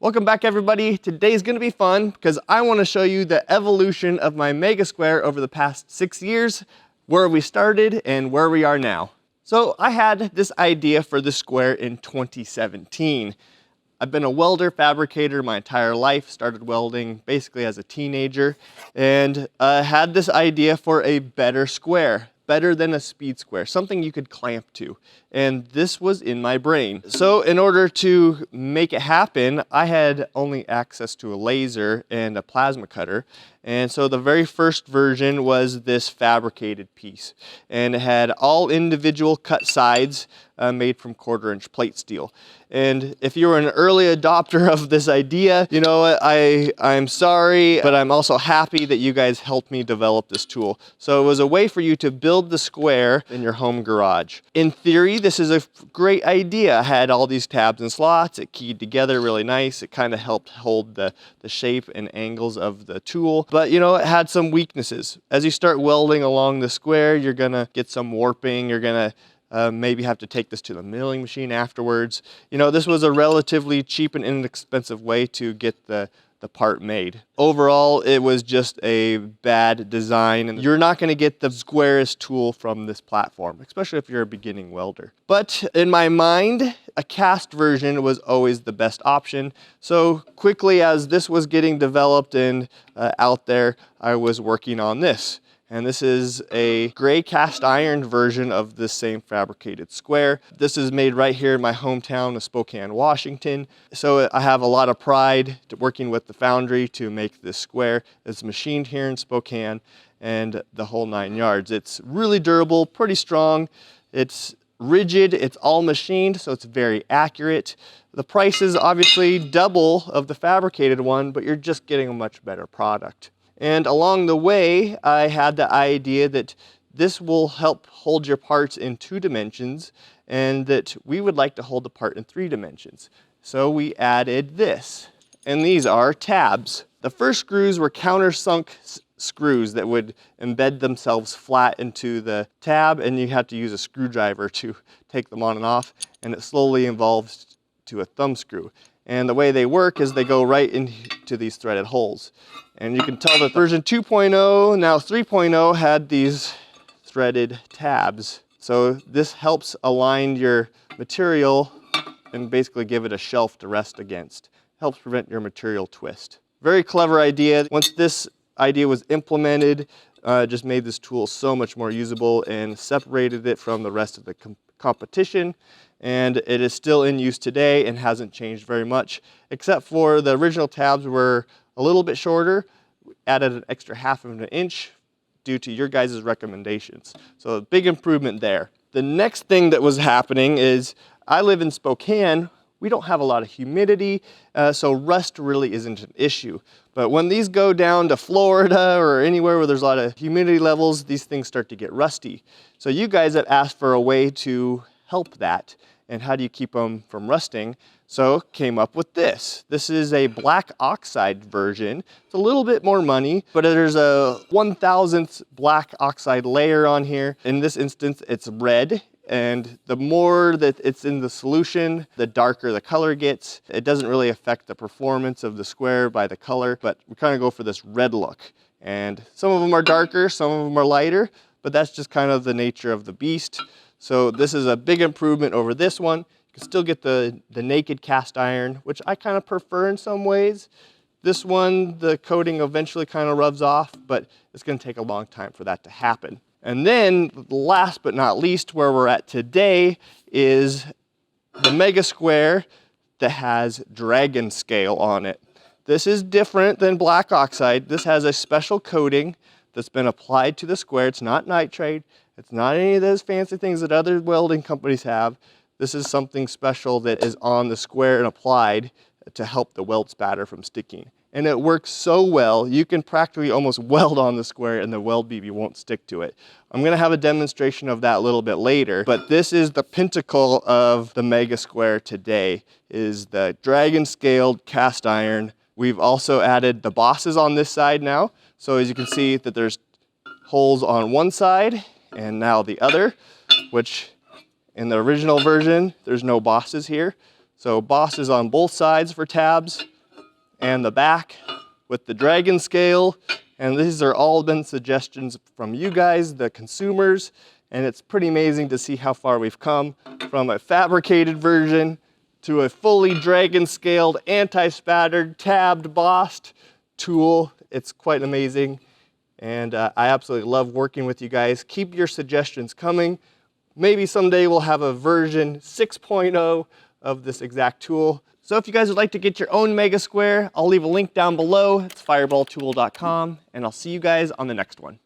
Welcome back, everybody. Today's gonna be fun because I want to show you the evolution of my Mega Square over the past 6 years, where we started and where we are now. So I had this idea for the square in 2017. I've been a welder fabricator my entire life, started welding basically as a teenager, and had this idea for a better square. Better than a speed square, something you could clamp to. And this was in my brain. So in order to make it happen, I had only access to a laser and a plasma cutter. And so the very first version was this fabricated piece. And it had all individual cut sides made from 1/4-inch plate steel. And if you were an early adopter of this idea, you know what, I'm sorry, but I'm also happy that you guys helped me develop this tool. So it was a way for you to build the square in your home garage. In theory, this is a great idea. I had all these tabs and slots, it keyed together really nice. It kind of helped hold the shape and angles of the tool. But you know, it had some weaknesses. As you start welding along the square, you're gonna get some warping, you're gonna maybe have to take this to the milling machine afterwards. You know, this was a relatively cheap and inexpensive way to get the part made. Overall, it was just a bad design, and you're not going to get the squarest tool from this platform, especially if you're a beginning welder. But in my mind, a cast version was always the best option. So quickly as this was getting developed and out there, I was working on this. And this is a gray cast iron version of this same fabricated square. This is made right here in my hometown of Spokane, Washington. So I have a lot of pride working with the foundry to make this square. It's machined here in Spokane and the whole 9 yards. It's really durable, pretty strong. It's rigid, it's all machined, so it's very accurate. The price is obviously double of the fabricated one, but you're just getting a much better product. And along the way, I had the idea that this will help hold your parts in 2 dimensions and that we would like to hold the part in 3 dimensions. So we added this, and these are tabs. The first screws were countersunk screws that would embed themselves flat into the tab, and you had to use a screwdriver to take them on and off, and it slowly evolved to a thumb screw. And the way they work is they go right into these threaded holes. And you can tell that version 2.0, now 3.0, had these threaded tabs. So this helps align your material and basically give it a shelf to rest against. Helps prevent your material twist. Very clever idea. Once this idea was implemented, just made this tool so much more usable and separated it from the rest of the competition. And it is still in use today and hasn't changed very much, except for the original tabs were a little bit shorter. We added an extra 1/2 inch due to your guys' recommendations. So a big improvement there. The next thing that was happening is I live in Spokane. We don't have a lot of humidity, so rust really isn't an issue. But when these go down to Florida or anywhere where there's a lot of humidity levels, these things start to get rusty. So you guys have asked for a way to help that. And how do you keep them from rusting? So came up with this. This is a black oxide version. It's a little bit more money, but there's a 1/1000th black oxide layer on here. In this instance, it's red. And the more that it's in the solution, the darker the color gets. It doesn't really affect the performance of the square by the color, but we kind of go for this red look. And some of them are darker, some of them are lighter, but that's just kind of the nature of the beast. So this is a big improvement over this one. You can still get the naked cast iron, which I kind of prefer in some ways. This one, the coating eventually kind of rubs off, but it's going to take a long time for that to happen. And then last but not least, where we're at today is the Mega Square that has dragon scale on it. This is different than black oxide. This has a special coating that's been applied to the square. It's not nitride. It's not any of those fancy things that other welding companies have. This is something special that is on the square and applied to help the weld spatter from sticking. And it works so well, you can practically almost weld on the square and the weld BB won't stick to it. I'm gonna have a demonstration of that a little bit later, but this is the pinnacle of the Mega Square today, is the dragon scaled cast iron. We've also added the bosses on this side now. So as you can see that there's holes on one side and now the other, which in the original version, there's no bosses here. So bosses on both sides for tabs, and the back with the dragon scale. And these are all been suggestions from you guys, the consumers, and it's pretty amazing to see how far we've come from a fabricated version to a fully dragon scaled, anti-spattered, tabbed, bossed tool. It's quite amazing, and I absolutely love working with you guys. Keep your suggestions coming. Maybe someday we'll have a version 6.0 of this exact tool. So if you guys would like to get your own Mega Square, I'll leave a link down below. It's fireballtool.com, and I'll see you guys on the next one.